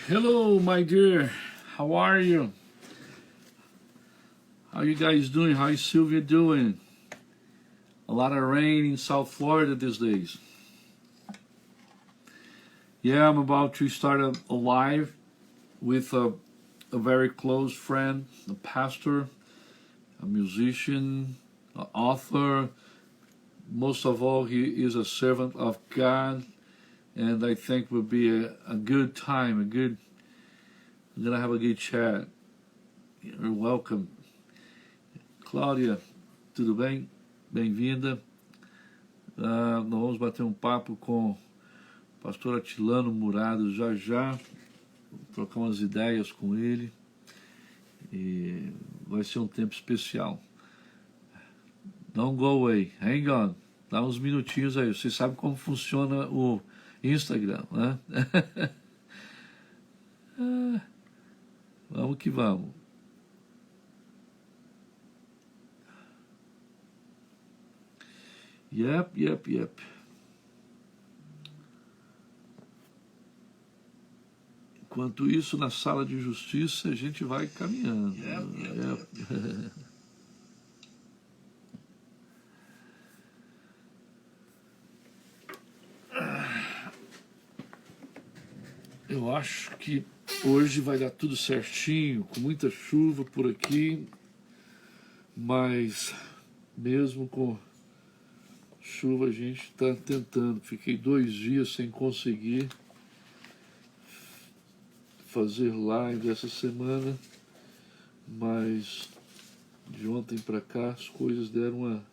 Hello, my dear. How are you? How you guys doing? How is Sylvia doing? A lot of rain in South Florida these days. Yeah, I'm about to start a live with a very close friend, a pastor, a musician, an author. Most of all, he is a servant of God, and I think will be a good time, we're gonna have a good chat. You're welcome. Cláudia, tudo bem? Bem-vinda. Nós vamos bater um papo com o pastor Atilano Murado já, trocar umas ideias com ele e vai ser um tempo especial. Don't go away, hang on, dá uns minutinhos aí, você sabe como funciona o Instagram, né? Vamos que vamos. Yep. Enquanto isso, na sala de justiça, a gente vai caminhando. Yep. Eu acho que hoje vai dar tudo certinho, com muita chuva por aqui, mas mesmo com chuva a gente está tentando. Fiquei 2 dias sem conseguir fazer live essa semana, mas de ontem para cá as coisas deram uma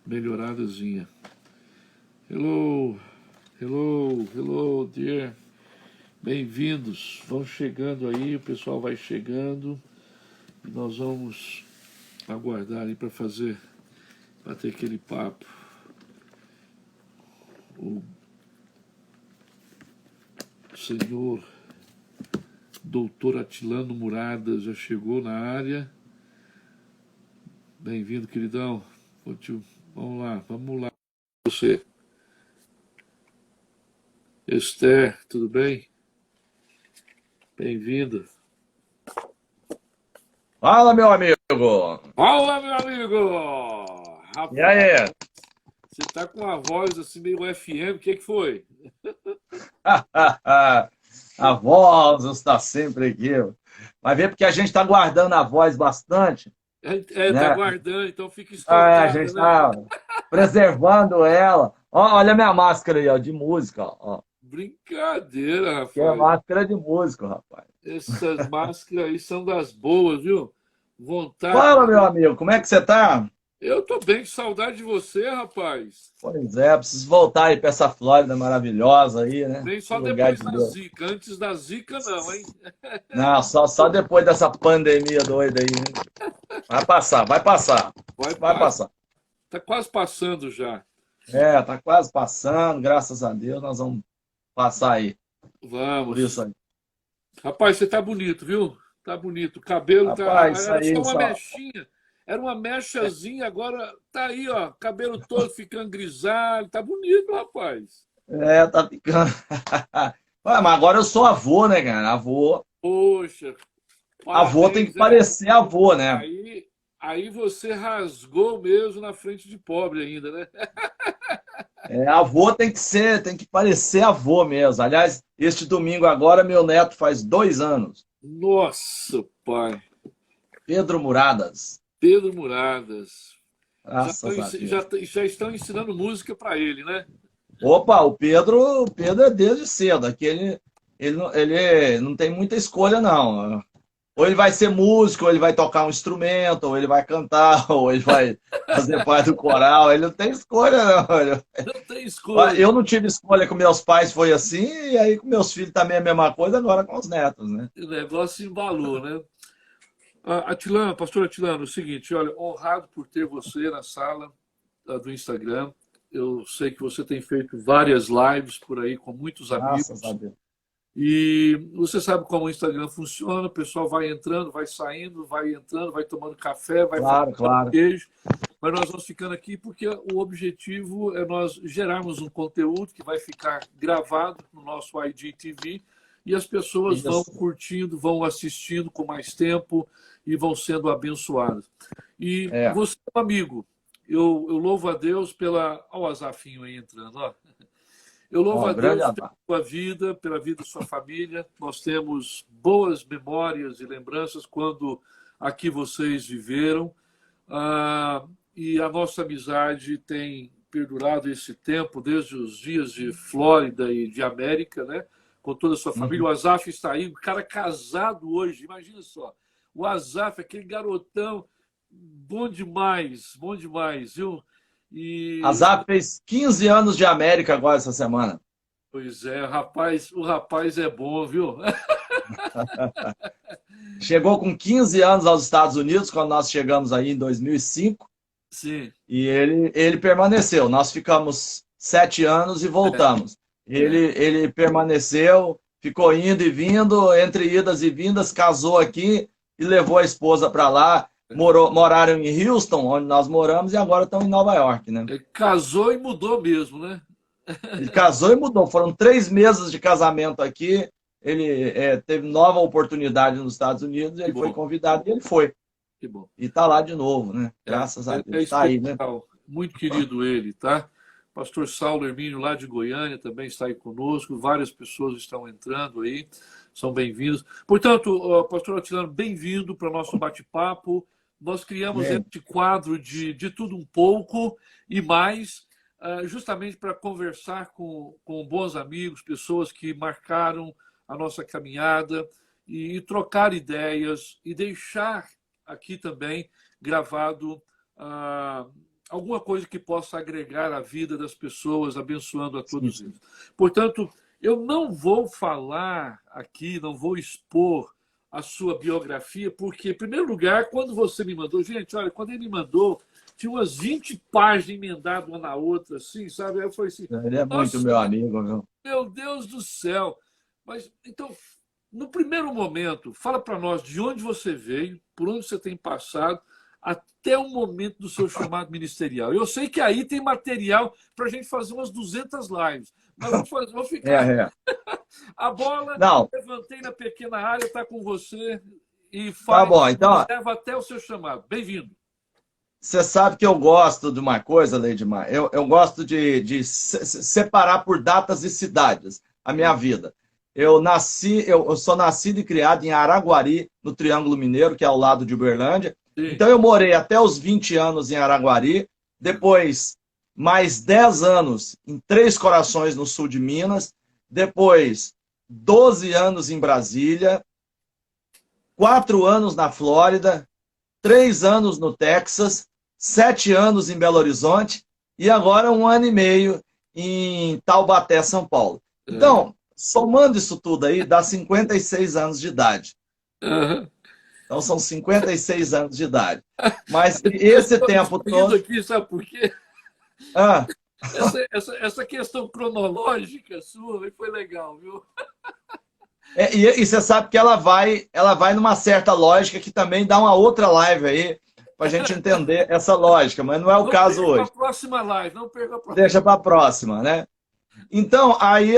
melhoradazinha. Hello, dear. Bem-vindos, vão chegando aí, o pessoal vai chegando e nós vamos aguardar aí para bater aquele papo. O senhor doutor Atilano Murada já chegou na área. Bem-vindo, queridão. Vamos lá. Você. Esther, tudo bem? Bem-vindo. Fala, meu amigo! Fala, meu amigo! Rapaz, E aí? você tá com uma voz assim meio FM, o que foi? A voz está sempre aqui. Vai ver porque a gente está guardando a voz bastante, Tá né? guardando, então fica A estocada, gente né? está preservando ela. Ó, olha a minha máscara aí, ó, de música. Ó. Brincadeira, Que é rapaz. máscara de músico, rapaz. Essas máscaras aí são das boas, viu? Vontade. Fala, meu amigo, como é que você tá? Eu tô bem, com saudade de você, rapaz. Pois é, preciso voltar aí para essa Flórida maravilhosa aí, né? Vem Que só lugar depois de da Deus. Zica. Antes da Zica, não, hein? Não, só depois dessa pandemia doida aí, né? Vai passar, vai passar. Vai, Vai passar. tá quase passando já. É, tá quase passando, graças a Deus, nós vamos passar aí, por isso Vamos. aí. Rapaz, você tá bonito, viu? Tá bonito. O cabelo tá. Rapaz, isso Era só aí uma só. mechinha. Era uma mechazinha, agora tá aí, ó. Cabelo todo ficando grisalho. Tá bonito, rapaz. É, tá ficando. Ué, mas agora eu sou avô, né, cara? Poxa, Avô tem que parabéns, hein? parecer avô, né? Aí você rasgou mesmo na frente de pobre ainda, né? É, avô tem que parecer avô mesmo. Aliás, este domingo agora, meu neto faz 2 anos. Nossa, pai. Pedro Muradas. Pedro Muradas. Graças a Deus. Já estão ensinando música para ele, né? Opa, o Pedro é desde cedo. Aqui ele não tem muita escolha, não. Ou ele vai ser músico, ou ele vai tocar um instrumento, ou ele vai cantar, ou ele vai fazer parte do coral. Ele não tem escolha, não. Não tem escolha. Eu não tive escolha com meus pais, foi assim, e aí com meus filhos também é a mesma coisa, agora com os netos, né? O negócio embalou, né? Atilano, pastor Atilano, é o seguinte, olha, honrado por ter você na sala do Instagram. Eu sei que você tem feito várias lives por aí com muitos Graças a amigos. Deus. E você sabe como o Instagram funciona, o pessoal vai entrando, vai saindo, vai entrando, vai tomando café, vai Claro, fazendo claro. queijo, mas nós vamos ficando aqui porque o objetivo é nós gerarmos um conteúdo que vai ficar gravado no nosso IGTV e as pessoas vão Isso. curtindo, vão assistindo com mais tempo e vão sendo abençoadas. E É. você, amigo, eu louvo a Deus pela. Olha o Azafinho aí entrando, ó. Eu louvo Ó, a um grande Deus pela abraço. sua vida, pela vida da sua família. Nós temos boas memórias e lembranças quando aqui vocês viveram. Ah, e a nossa amizade tem perdurado esse tempo, desde os dias de Flórida e de América, né? Com toda a sua família. Uhum. O Azaf está aí, um cara casado hoje, imagina só. O Azaf, aquele garotão, bom demais, viu? A E Zap fez 15 anos de América agora essa semana. pois é, o rapaz é bom, viu? Chegou com 15 anos aos Estados Unidos, quando nós chegamos aí em 2005, Sim, e ele permaneceu. Nós ficamos 7 anos e voltamos. é. Ele permaneceu, ficou indo e vindo, entre idas e vindas, casou aqui e levou a esposa para lá. Moraram em Houston, onde nós moramos, e agora estão em Nova York, né? Casou e mudou mesmo, né? Ele casou e mudou. Foram 3 meses de casamento aqui. Ele teve nova oportunidade nos Estados Unidos. Que Ele foi bom, convidado e ele foi. que bom. E está lá de novo, né? É, Graças a é Deus. Está aí, né? especial, muito querido ele, tá? Pastor Saulo Hermínio, lá de Goiânia, também está aí conosco. Várias pessoas estão entrando aí, são bem-vindos. Portanto, pastor Atilano, bem-vindo para o nosso bate-papo. Nós criamos Bem, este quadro de tudo um pouco e mais, justamente para conversar com bons amigos, pessoas que marcaram a nossa caminhada e trocar ideias e deixar aqui também gravado alguma coisa que possa agregar à vida das pessoas, abençoando a sim, todos sim. eles. Portanto, eu não vou falar aqui, não vou expor a sua biografia, porque, em primeiro lugar, quando você me mandou, gente, olha, quando ele me mandou, tinha umas 20 páginas emendadas uma na outra, assim, sabe? Aí eu falei assim, Ele é muito nossa, meu amigo, viu? meu Deus do céu. Mas, então, no primeiro momento, fala para nós de onde você veio, por onde você tem passado, até o momento do seu chamado ministerial. Eu sei que aí tem material para a gente fazer umas 200 lives, mas vou É, ficar. é. A bola, Não, levantei na pequena área, está com você e tá bom. nos Então, leva até o seu chamado. Bem-vindo. você sabe que eu gosto de uma coisa, Leidmar. Eu gosto de separar por datas e cidades a minha vida. Eu sou nascido e criado em Araguari, no Triângulo Mineiro, que é ao lado de Uberlândia. Sim. Então eu morei até os 20 anos em Araguari, depois mais 10 anos em Três Corações, no sul de Minas, depois 12 anos em Brasília, 4 anos na Flórida, 3 anos no Texas, 7 anos em Belo Horizonte e agora 1 ano e meio em Taubaté, São Paulo. É. Então, somando isso tudo aí, dá 56 anos de idade. Aham. Então, são 56 anos de idade. Mas Eu esse tempo estou rindo todo. aqui, sabe por quê? Ah, Essa questão cronológica sua foi legal, viu? e você sabe que ela vai numa certa lógica que também dá uma outra live aí para a gente entender essa lógica, mas não é o Não caso perca a hoje. próxima live, não perca a próxima. Deixa para a próxima, né? Então, aí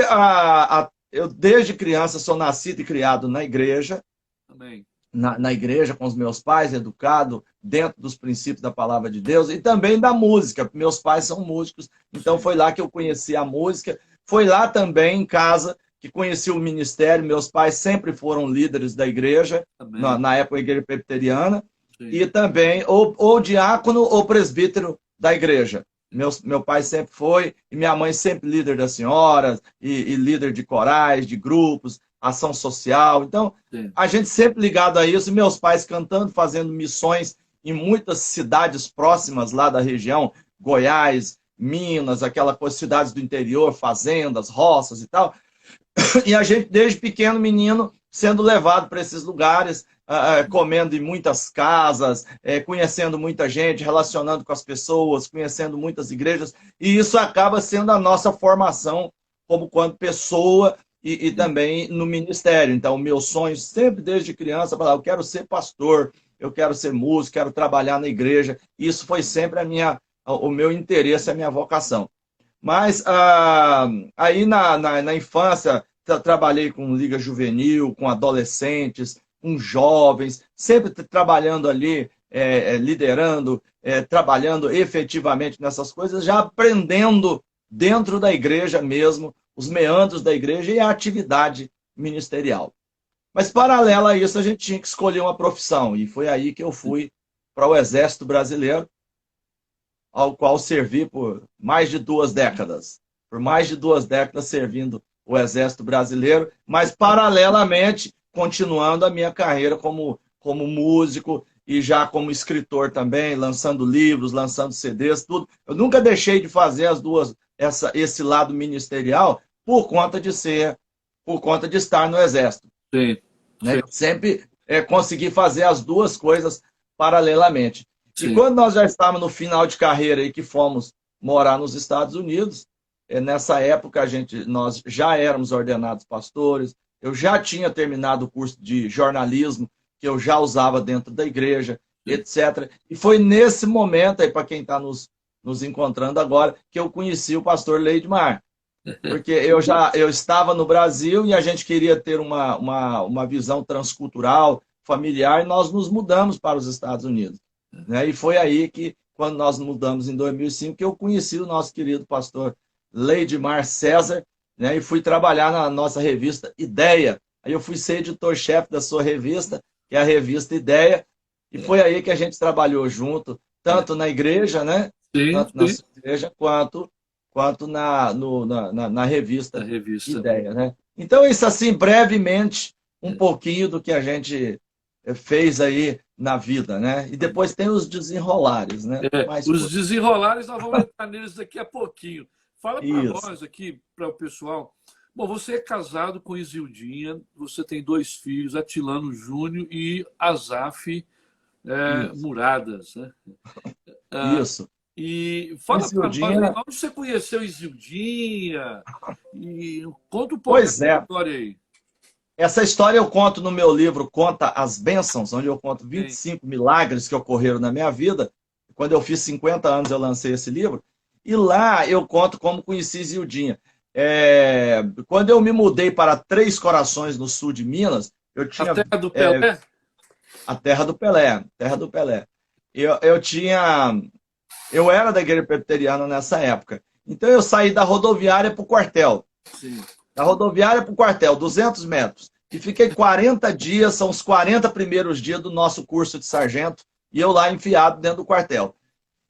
eu desde criança sou nascido e criado na igreja, Amém. na igreja com os meus pais, educado dentro dos princípios da palavra de Deus e também da música. Meus pais são músicos, então foi lá que eu conheci a música. Foi lá também em casa que conheci o ministério. Meus pais sempre foram líderes da igreja, Amém. na época a igreja presbiteriana, Sim. e também ou diácono ou presbítero da igreja. Meu pai sempre foi, e minha mãe sempre líder das senhoras, e líder de corais, de grupos, ação social. Então, Sim. a gente sempre ligado a isso, e meus pais cantando, fazendo missões em muitas cidades próximas lá da região, Goiás, Minas, aquela coisa, cidades do interior, fazendas, roças e tal. E a gente, desde pequeno menino, sendo levado para esses lugares, comendo em muitas casas, conhecendo muita gente, relacionando com as pessoas, conhecendo muitas igrejas, e isso acaba sendo a nossa formação como quanto pessoa e também no ministério. Então, o meu sonho sempre desde criança, falar, eu quero ser pastor, eu quero ser músico, quero trabalhar na igreja. Isso foi sempre o meu interesse, a minha vocação. Mas aí na infância trabalhei com liga juvenil, com adolescentes, com jovens, sempre trabalhando ali, liderando, trabalhando efetivamente nessas coisas, já aprendendo dentro da igreja mesmo, os meandros da igreja e a atividade ministerial. Mas, paralelo a isso, a gente tinha que escolher uma profissão, e foi aí que eu fui para o Exército Brasileiro, ao qual servi por mais de 2 décadas. Por mais de 2 décadas servindo o Exército Brasileiro, mas, paralelamente, continuando a minha carreira como músico e já como escritor também, lançando livros, lançando CDs, tudo. Eu nunca deixei de fazer as duas, esse lado ministerial por conta de estar no Exército. Sim. Né? Sempre consegui fazer as duas coisas paralelamente. Sim. E quando nós já estávamos no final de carreira e que fomos morar nos Estados Unidos, nessa época nós já éramos ordenados pastores, eu já tinha terminado o curso de jornalismo, que eu já usava dentro da igreja, etc. E foi nesse momento, aí para quem está nos encontrando agora, que eu conheci o pastor Leidmar. Porque eu estava no Brasil e a gente queria ter uma visão transcultural, familiar, e nós nos mudamos para os Estados Unidos. Né? E foi aí que, quando nós mudamos em 2005, que eu conheci o nosso querido pastor Leidmar César, né? E fui trabalhar na nossa revista Ideia. Aí eu fui ser editor-chefe da sua revista, que é a revista Ideia, e foi aí que a gente trabalhou junto, tanto na igreja, né? Sim, tanto na sua igreja, quanto na revista Ideia, né? Então, isso assim, brevemente, um pouquinho do que a gente fez aí na vida, né? E depois tem os desenrolares, né? Os desenrolares, nós vamos entrar neles daqui a pouquinho. Fala para nós aqui, para o pessoal. Bom, você é casado com Isildinha, você tem 2 filhos, Atilano Júnior e Azaf Muradas, né? Isso. E fala para nós, onde você conheceu Isildinha? E conta um pouco dessa história aí. Essa história eu conto no meu livro Conta as Bênçãos, onde eu conto 25 milagres que ocorreram na minha vida. Quando eu fiz 50 anos, eu lancei esse livro. E lá eu conto como conheci Isildinha. Quando eu me mudei para Três Corações, no sul de Minas, eu tinha... A terra do Pelé? A terra do Pelé. Terra do Pelé. Eu era da igreja presbiteriana nessa época. Então eu saí da rodoviária para o quartel. Sim. Da rodoviária para o quartel, 200 metros. E fiquei 40 dias, são os 40 primeiros dias do nosso curso de sargento, e eu lá enfiado dentro do quartel.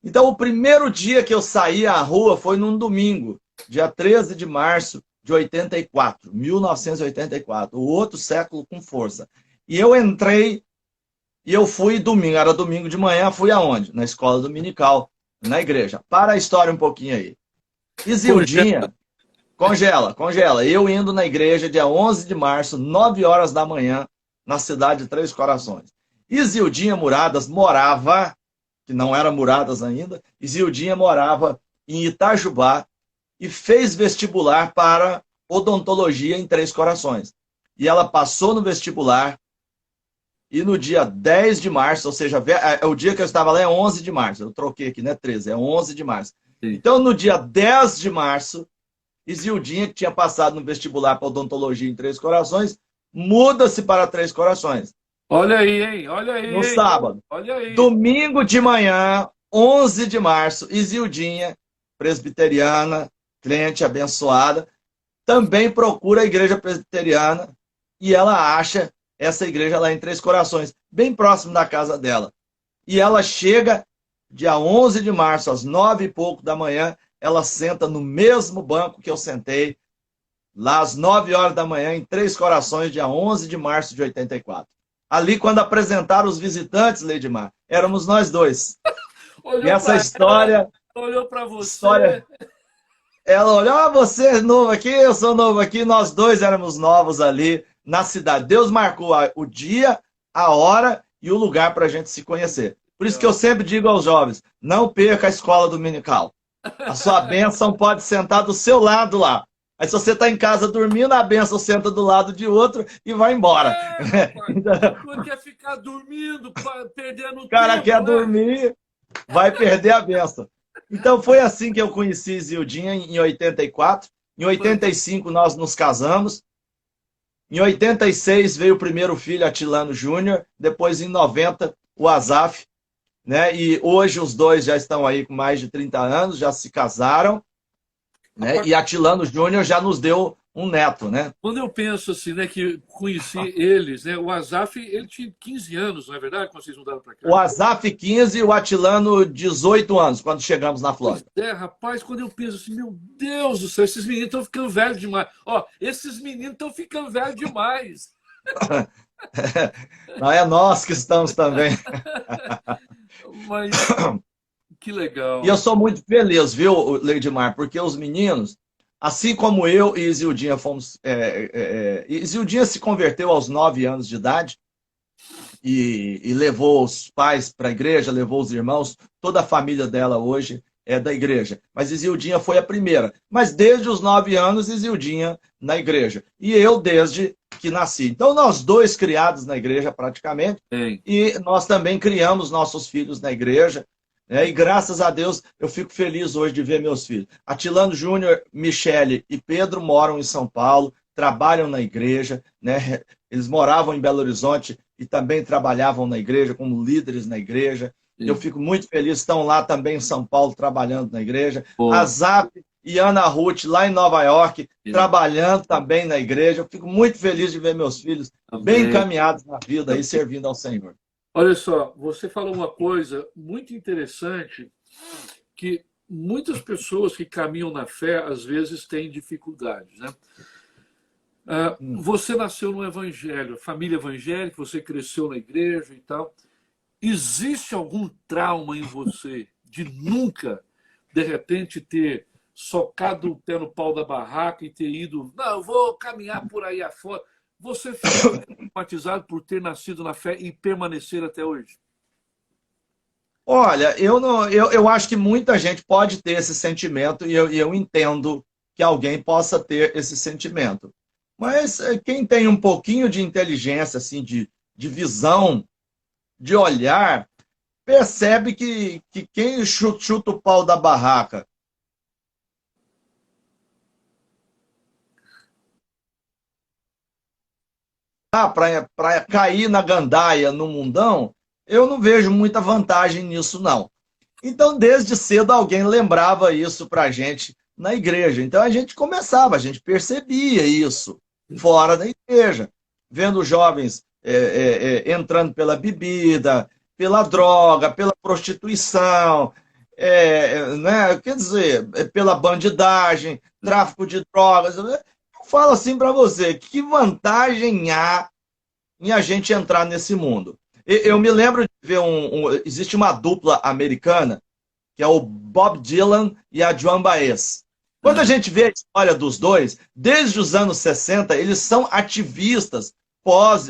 Então, o primeiro dia que eu saí à rua foi num domingo, dia 13 de março de 84, 1984, o outro século com força. E eu entrei, e eu fui domingo, era domingo de manhã, fui aonde? Na escola dominical, na igreja. Para a história um pouquinho aí. Isildinha... Congela. Eu indo na igreja dia 11 de março, 9 horas da manhã, na cidade de Três Corações. Isildinha Muradas morava, que não era Muradas ainda, Isildinha morava em Itajubá e fez vestibular para odontologia em Três Corações. E ela passou no vestibular e no dia 10 de março, ou seja, o dia que eu estava lá é 11 de março, eu troquei aqui, não é 13, é 11 de março. Sim. Então, no dia 10 de março, Isildinha, que tinha passado no vestibular para odontologia em Três Corações, muda-se para Três Corações. Olha aí, hein? Olha aí. No sábado. Olha aí. Domingo de manhã, 11 de março, Isildinha, presbiteriana, crente abençoada, também procura a igreja presbiteriana e ela acha essa igreja lá em Três Corações, bem próximo da casa dela. E ela chega dia 11 de março, às 9 e pouco da manhã, ela senta no mesmo banco que eu sentei, lá às 9 horas da manhã, em Três Corações, dia 11 de março de 84. Ali, quando apresentaram os visitantes, Leidmar, éramos nós dois. E essa história... Olhou para você... Ela olhou, você é novo aqui, eu sou novo aqui, nós dois éramos novos ali na cidade. Deus marcou o dia, a hora e o lugar para a gente se conhecer. Por isso que eu sempre digo aos jovens, não perca a escola dominical. A sua bênção pode sentar do seu lado lá. Aí se você está em casa dormindo, a bênção senta do lado de outro e vai embora. Então... quer ficar dormindo, perdendo tempo. O cara quer dormir, vai perder a bênção. Então foi assim que eu conheci Isildinha em 84. Em 85 nós nos casamos. Em 86 veio o primeiro filho, Atilano Júnior, depois em 90 o Azaf, né? E hoje os dois já estão aí com mais de 30 anos, já se casaram, né? Rapaz, E Atilano Júnior já nos deu um neto, né? quando eu penso assim, né, que conheci eles, né, o Azaf, ele tinha 15 anos, não é verdade, quando vocês mudaram para O cá? Azaf 15 e o Atilano 18 anos, quando chegamos na Pois Flórida. é, rapaz, quando eu penso assim, meu Deus do céu, esses meninos estão ficando velhos demais. Ó, esses meninos estão ficando velhos demais. Não é nós que estamos também. Mas que E eu legal. sou muito feliz, viu, Leidmar, porque os meninos, assim como eu e Isildinha fomos. Isildinha se converteu aos 9 anos de idade e levou os pais para a igreja, levou os irmãos, toda a família dela hoje é da igreja. Mas Isildinha foi a primeira. Mas desde os 9 anos, Isildinha na igreja. E eu desde que nasci. Então, nós dois criados na igreja praticamente, Bem, e nós também criamos nossos filhos na igreja. Né? E graças a Deus eu fico feliz hoje de ver meus filhos. Atilano Júnior, Michele e Pedro moram em São Paulo, trabalham na igreja, né? Eles moravam em Belo Horizonte e também trabalhavam na igreja, como líderes na igreja. Eu sim. fico muito feliz, estão lá também em São Paulo trabalhando na igreja. A Pô, Zap e Ana Ruth, lá em Nova York, é, trabalhando também na igreja. Eu fico muito feliz de ver meus filhos bem amém. encaminhados na vida e servindo ao Senhor. Olha só, você falou uma coisa muito interessante, que muitas pessoas que caminham na fé, às vezes, têm dificuldades, né? Hum. Você nasceu no evangelho, família evangélica, você cresceu na igreja e tal. Existe algum trauma em você de nunca, de repente, ter socado o pé no pau da barraca e ter ido, não, eu vou caminhar por aí afora? Você ficou traumatizado por ter nascido na fé e permanecer até hoje? Olha, eu, não, eu acho que muita gente pode ter esse sentimento e eu entendo que alguém possa ter esse sentimento. Mas quem tem um pouquinho de inteligência, assim, de visão, de olhar, percebe que quem chuta o pau da barraca para cair na gandaia no mundão, eu não vejo muita vantagem nisso, não. Então, desde cedo, alguém lembrava isso para a gente na igreja. Então, a gente começava, a gente percebia isso fora da igreja, vendo jovens entrando pela bebida, pela droga, pela prostituição, né? Quer dizer, pela bandidagem, tráfico de drogas. Eu falo assim para você, que vantagem há em a gente entrar nesse mundo? Eu me lembro de ver existe uma dupla americana que é o Bob Dylan e a Joan Baez. Quando a Ah, gente vê a história dos dois, desde os anos 60, eles são ativistas pós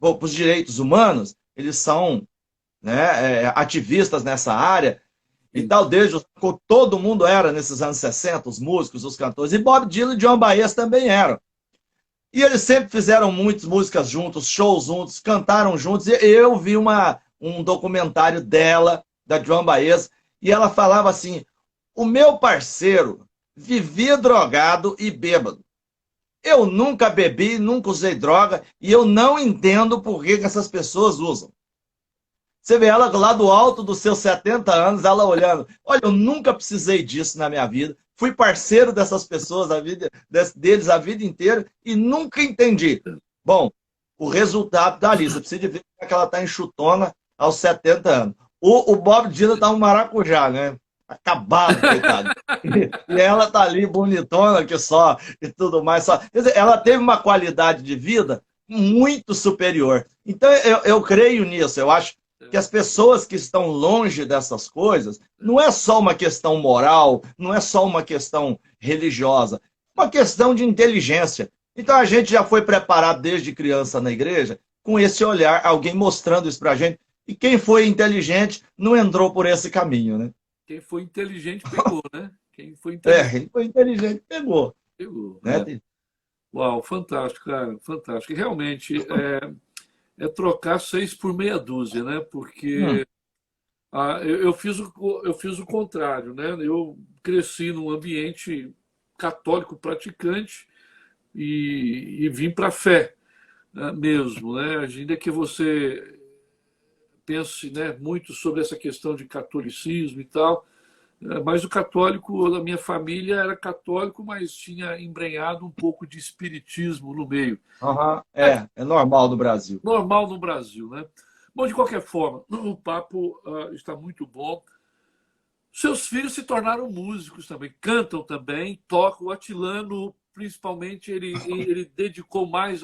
os direitos humanos, eles são, né, ativistas nessa área e sim. tal, todo mundo era nesses anos 60, os músicos, os cantores, e Bob Dylan e Joan Baez também eram. E eles sempre fizeram muitas músicas juntos, shows juntos, cantaram juntos. E eu vi um documentário dela, da Joan Baez, e ela falava assim: o meu parceiro vivia drogado e bêbado. Eu nunca bebi, nunca usei droga, e eu não entendo por que essas pessoas usam. Você vê ela lá do alto dos seus 70 anos, ela olhando. Olha, eu nunca precisei disso na minha vida. Fui parceiro dessas pessoas, deles a vida inteira e nunca entendi. Bom, o resultado da lista. Precisa de ver como é que ela está enxutona aos 70 anos. O Bob Dylan tá um maracujá, né? Acabado, coitado. E ela tá ali bonitona que só e tudo mais. Só. Quer dizer, ela teve uma qualidade de vida muito superior. Então, eu creio nisso. Eu acho que as pessoas que estão longe dessas coisas, não é só uma questão moral, não é só uma questão religiosa, é uma questão de inteligência. Então a gente já foi preparado desde criança na igreja com esse olhar, alguém mostrando isso para a gente, e quem foi inteligente não entrou por esse caminho, né? Quem foi inteligente pegou, né? Quem foi inteligente Quem foi inteligente pegou, pegou. né? Uau, fantástico, cara, fantástico. E realmente é trocar seis por meia dúzia, né? Hum, Porque eu fiz o contrário, né? Eu cresci num ambiente católico praticante, e vir para a fé, né, mesmo, né? Ainda que você pense, né, muito sobre essa questão de catolicismo e tal, mas o católico da minha família era católico, mas tinha embrenhado um pouco de espiritismo no meio. Aham, é normal do Brasil. Normal no Brasil, né? Bom, de qualquer forma, o papo está muito bom. Seus filhos se tornaram músicos também, cantam também, tocam. O Atilano, principalmente, ele dedicou mais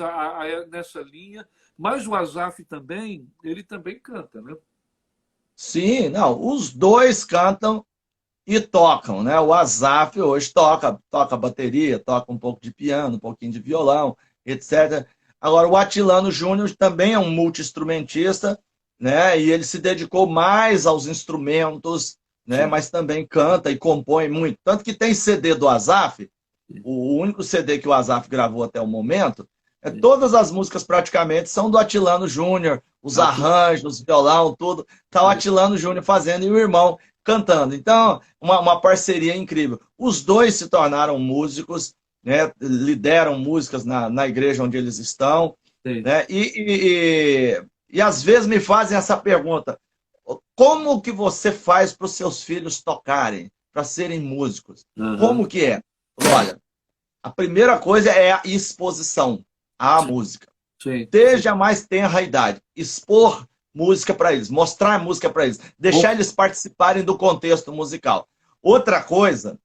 nessa linha, mas o Azaf também, ele também canta, né? Sim, não, os dois cantam e tocam, né? O Azaf hoje toca bateria, toca um pouco de piano, um pouquinho de violão, etc. Agora, o Atilano Júnior também é um multi-instrumentista, né? E ele se dedicou mais aos instrumentos, né? Sim. Mas também canta e compõe muito. Tanto que tem CD do Azaf, o único CD que o Azaf gravou até o momento, todas as músicas praticamente são do Atilano Júnior, os Ah, que arranjos, violão, tudo. Tá o Atilano Júnior fazendo e o irmão cantando. Então, uma parceria incrível. Os dois se tornaram músicos, né? Lideram músicas na igreja onde eles estão. tem. Né? E às vezes me fazem essa pergunta: como que você faz para os seus filhos tocarem, para serem músicos? Aham. Como que é? Olha, a primeira coisa é a exposição à Sim, música. sim, sim. Desde a mais tenra idade. Expor música para eles, mostrar música para eles, Bom, deixar eles participarem do contexto musical. Outra coisa,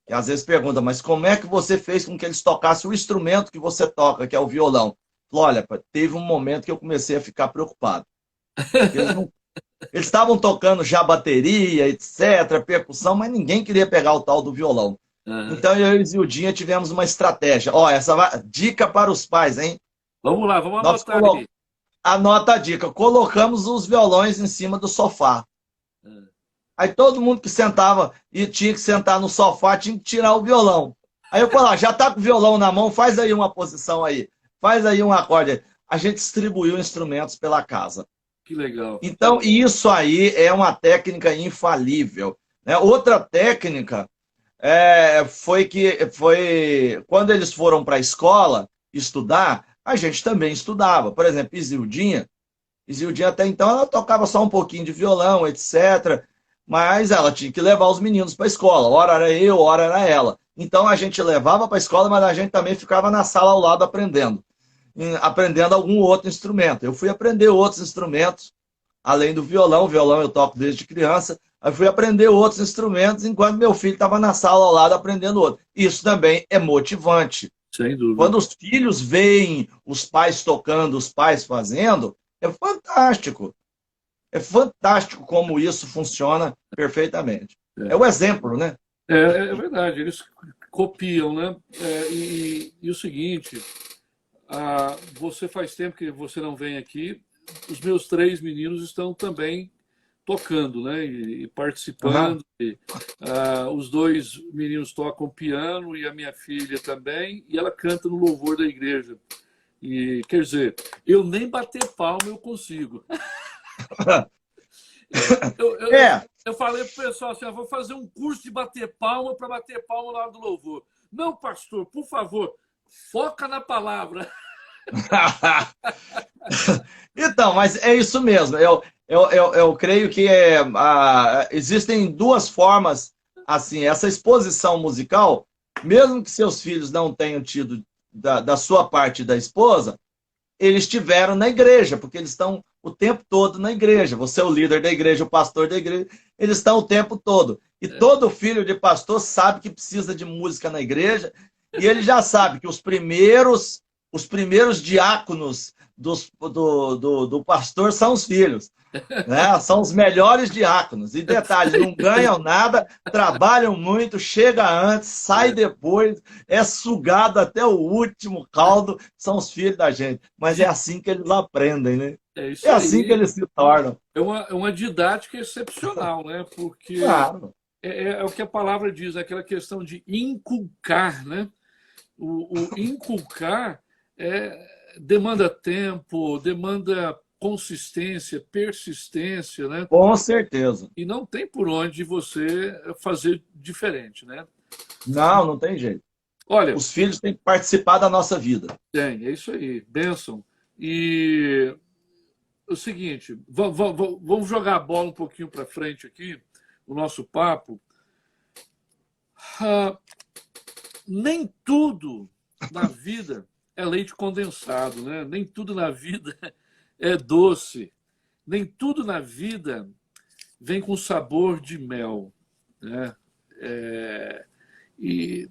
que às vezes pergunta, mas como é que você fez com que eles tocassem o instrumento que você toca, que é o violão? Olha, teve um momento que eu comecei a ficar preocupado. Porque eles estavam tocando já bateria, etc., percussão, mas ninguém queria pegar o tal do violão. aham. Então eu e o Zildinha tivemos uma estratégia. Ó, dica para os pais, hein? Vamos lá, vamos Nós anotar colo... aí. Anota a dica. Colocamos os violões em cima do sofá. Aí todo mundo que sentava e tinha que sentar no sofá tinha que tirar o violão. Aí eu falava, já tá com o violão na mão, faz aí uma posição aí. Faz aí um acorde aí. A gente distribuiu instrumentos pela casa. Que legal. Então, isso aí é uma técnica infalível. Né? Outra técnica foi quando eles foram para a escola estudar, a gente também estudava. Por exemplo, Isildinha até então ela tocava só um pouquinho de violão, etc. Mas ela tinha que levar os meninos para a escola. Ora era eu, ora era ela. Então a gente levava para a escola, mas a gente também ficava na sala ao lado aprendendo algum outro instrumento. Eu fui aprender outros instrumentos, além do violão. O violão eu toco desde criança. Aí fui aprender outros instrumentos enquanto meu filho estava na sala ao lado aprendendo outro. Isso também é motivante. Sem dúvida. Quando os filhos veem os pais tocando, os pais fazendo, é fantástico. É fantástico como isso funciona perfeitamente. É o É, exemplo, né? é verdade, eles copiam, né? E o seguinte, você faz tempo que você não vem aqui, os meus três meninos estão também tocando, né? E Uhum. participando. Os dois meninos tocam piano e a minha filha também, e ela canta no louvor da igreja. E quer dizer, eu nem bater palma eu consigo. É, Eu falei pro pessoal assim: eu vou fazer um curso de bater palma para bater palma na hora do louvor. Não, pastor, por favor, foca na palavra. então, mas é isso mesmo. Eu creio que existem duas formas, assim, essa exposição musical, mesmo que seus filhos não tenham tido da sua parte da esposa, eles estiveram na igreja, porque eles estão o tempo todo na igreja. Você é o líder da igreja, o pastor da igreja, eles estão o tempo todo. E todo filho de pastor sabe que precisa de música na igreja, e ele já sabe que os primeiros diáconos do pastor são os filhos. Né? São os melhores diáconos. E detalhe, não ganham nada, trabalham muito, chega antes, sai depois, é sugado até o último caldo, são os filhos da gente. Mas é assim que eles aprendem, né? É É isso assim que aí. eles se tornam. É uma didática excepcional, né? Porque Claro. é o que a palavra diz, aquela questão de inculcar, né? O inculcar demanda tempo, demanda consistência, persistência, né? Com certeza. E não tem por onde você fazer diferente, né? Não, não tem jeito. Olha, Os filhos têm que participar da nossa vida. tem, é isso aí, bênção. E o seguinte, vamos jogar a bola um pouquinho para frente aqui, o nosso papo. Ah, nem tudo na vida é leite condensado, né? Nem tudo na vida é doce. Nem tudo na vida vem com sabor de mel, né? E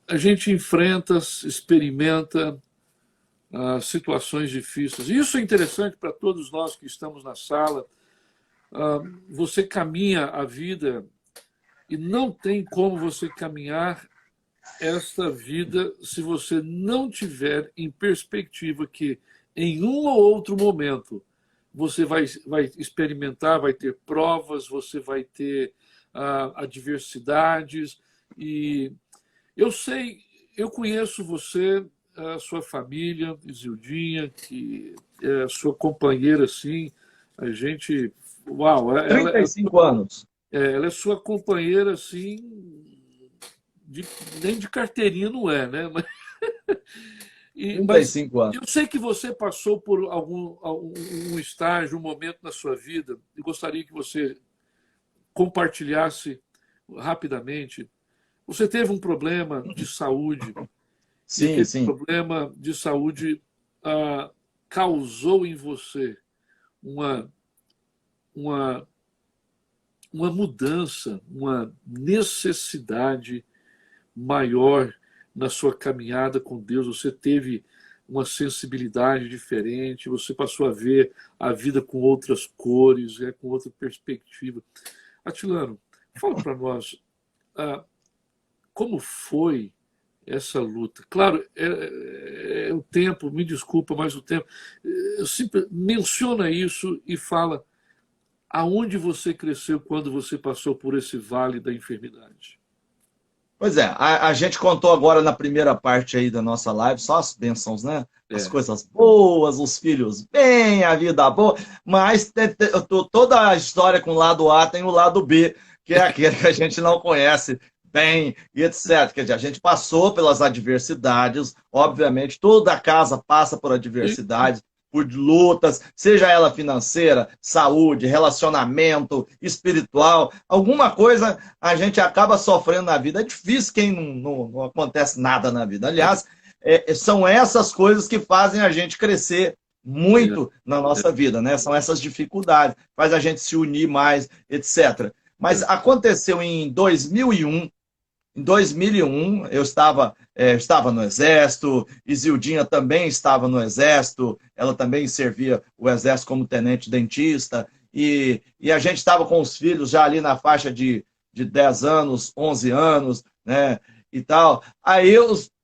a gente enfrenta, experimenta situações difíceis. Isso é interessante para todos nós que estamos na sala. Você caminha a vida e não tem como você caminhar esta vida se você não tiver em perspectiva que em um ou outro momento você vai experimentar, vai ter provas, você vai ter adversidades. E eu sei, eu conheço você, a sua família, Isildinha, que é sua companheira, assim, a gente, uau, 35 anos. ela é sua companheira, assim, de, nem de carteirinha não é, né? trinta e Mas cinco anos. eu sei que você passou por um estágio, um momento na sua vida, e gostaria que você compartilhasse rapidamente. Você teve um problema de saúde, e Sim, aquele sim. problema de saúde causou em você uma, uma, uma mudança, uma necessidade maior na sua caminhada com Deus. Você teve uma sensibilidade diferente, você passou a ver a vida com outras cores, com outra perspectiva. Atilano, fala para nós como foi essa luta. Claro, o tempo, me desculpa, mas o tempo. Menciona isso e fala aonde você cresceu quando você passou por esse vale da enfermidade. Pois é, a gente contou agora na primeira parte aí da nossa live só as bênçãos, né? As É. coisas boas, os filhos bem, a vida boa, mas toda a história com o lado A tem o lado B, que é aquele que a gente não conhece bem e etc. Quer dizer, a gente passou pelas adversidades, obviamente, toda casa passa por E, adversidades, por lutas, seja ela financeira, saúde, relacionamento, espiritual, alguma coisa a gente acaba sofrendo na vida. É difícil quem não acontece nada na vida. Aliás, são essas coisas que fazem a gente crescer muito na nossa vida, né? São essas dificuldades, faz a gente se unir mais, etc. Mas aconteceu em 2001. Em 2001, eu estava no Exército, Isildinha também estava no Exército, ela também servia o Exército como tenente dentista, e a gente estava com os filhos já ali na faixa de 10 anos, 11 anos, né, e tal. Aí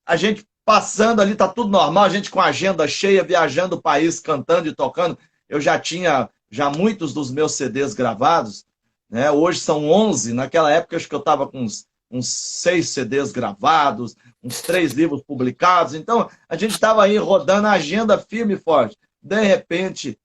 a gente passando ali, tá tudo normal, a gente com a agenda cheia, viajando o país, cantando e tocando. Eu já tinha muitos dos meus CDs gravados, né? Hoje são 11, naquela época acho que eu estava com uns 6 CDs gravados, uns 3 livros publicados. Então, a gente estava aí rodando a agenda firme e forte. De repente,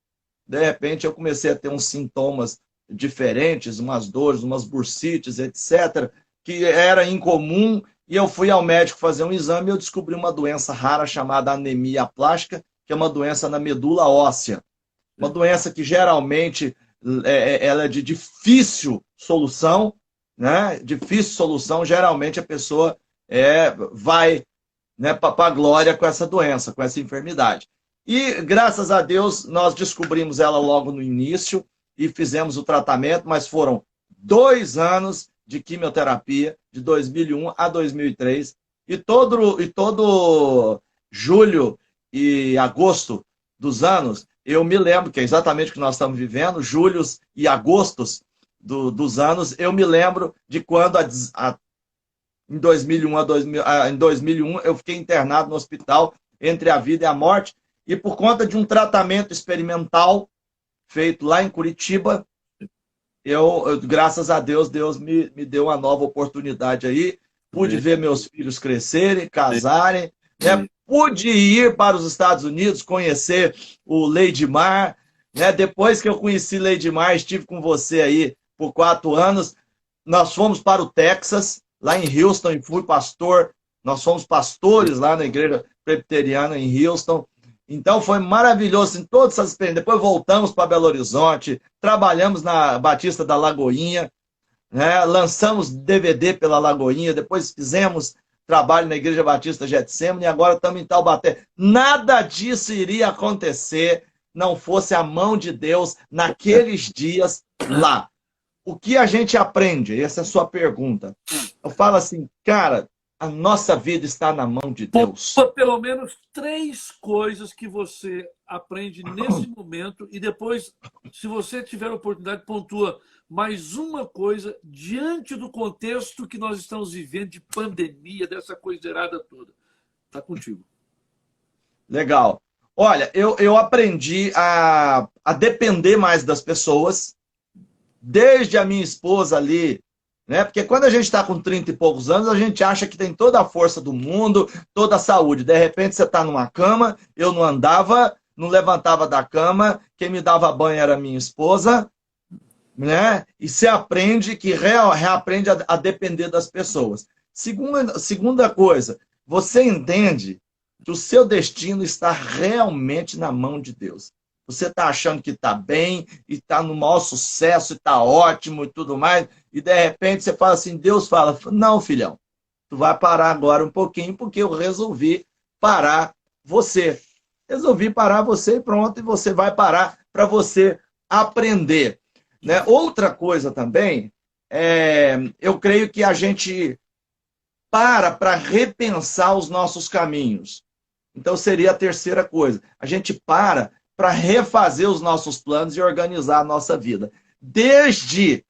eu comecei a ter uns sintomas diferentes, umas dores, umas bursites, etc., que era incomum, e eu fui ao médico fazer um exame e eu descobri uma doença rara chamada anemia plástica, que é uma doença na medula óssea. Uma doença que geralmente ela é de difícil solução, né? Difícil solução, geralmente a pessoa vai, né, para a glória com essa doença, com essa enfermidade. E, graças a Deus, nós descobrimos ela logo no início e fizemos o tratamento, mas foram 2 anos de quimioterapia, de 2001 a 2003, e todo julho e agosto dos anos, eu me lembro, que é exatamente o que nós estamos vivendo, julhos e agostos dos anos, eu me lembro de quando em 2001 eu fiquei internado no hospital entre a vida e a morte, e por conta de um tratamento experimental feito lá em Curitiba, graças a Deus, Deus me deu uma nova oportunidade aí, pude ver meus filhos crescerem, casarem, né? Pude ir para os Estados Unidos, conhecer o Leidmar, né? Depois que eu conheci Leidmar, estive com você aí por 4 anos, nós fomos para o Texas, lá em Houston, e fui pastor Nós fomos pastores lá na igreja presbiteriana em Houston. Então foi maravilhoso em todas essas experiências. Depois voltamos para Belo Horizonte, trabalhamos na Batista da Lagoinha, né? Lançamos DVD pela Lagoinha, depois fizemos trabalho na Igreja Batista Getsemane e agora estamos em Taubaté. Nada disso iria acontecer não fosse a mão de Deus naqueles dias lá. O que a gente aprende? Essa é a sua pergunta. Eu falo assim, cara, a nossa vida está na mão de Deus. Pelo menos 3 coisas que você aprende nesse momento e depois, se você tiver a oportunidade, pontua mais uma coisa diante do contexto que nós estamos vivendo de pandemia, dessa coiseirada toda. Está contigo. Legal. Olha, eu aprendi a depender mais das pessoas, desde a minha esposa ali, né? Porque quando a gente está com 30 e poucos anos, a gente acha que tem toda a força do mundo, toda a saúde. De repente você está numa cama, eu não andava, não levantava da cama, quem me dava banho era minha esposa, né? E você aprende que reaprende a depender das pessoas. Segunda coisa, você entende que o seu destino está realmente na mão de Deus. Você está achando que está bem, e está no maior sucesso, e está ótimo e tudo mais, e de repente você fala assim, Deus fala, não, filhão, tu vai parar agora um pouquinho, porque eu resolvi parar você. Resolvi parar você e pronto, e você vai parar para você aprender. Né? Outra coisa também, eu creio que a gente para repensar os nossos caminhos. Então seria a terceira coisa. A gente para refazer os nossos planos e organizar a nossa vida. Desde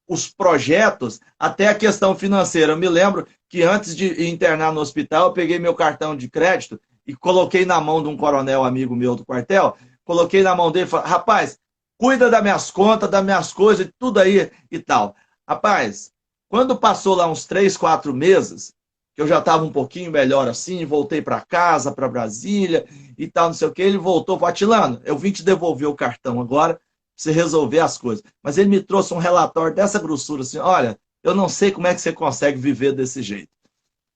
os projetos até a questão financeira. Eu me lembro que antes de internar no hospital, eu peguei meu cartão de crédito e coloquei na mão de um coronel amigo meu do quartel, coloquei na mão dele e falei, rapaz, cuida das minhas contas, das minhas coisas, tudo aí e tal. Rapaz, quando passou lá uns 3, 4 meses, que eu já estava um pouquinho melhor assim, voltei para casa, para Brasília e tal, não sei o que, ele voltou, falou, Atilano, eu vim te devolver o cartão agora, pra você resolver as coisas. Mas ele me trouxe um relatório dessa grossura, assim, olha, eu não sei como é que você consegue viver desse jeito.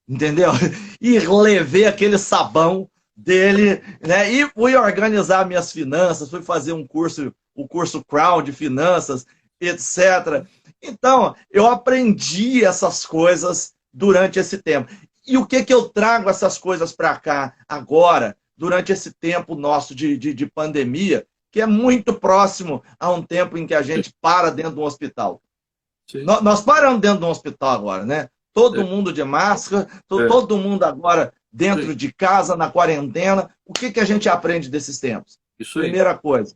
Entendeu? E levei aquele sabão dele, né? E fui organizar minhas finanças, fui fazer um curso, o curso Crown de finanças, etc. Então, eu aprendi essas coisas durante esse tempo. E o que eu trago essas coisas para cá agora, durante esse tempo nosso de pandemia, que é muito próximo a um tempo em que a gente para dentro de um hospital. Nós paramos dentro de um hospital agora, né? Todo mundo de máscara, todo mundo agora dentro de casa, na quarentena. O que a gente aprende desses tempos? Primeira coisa,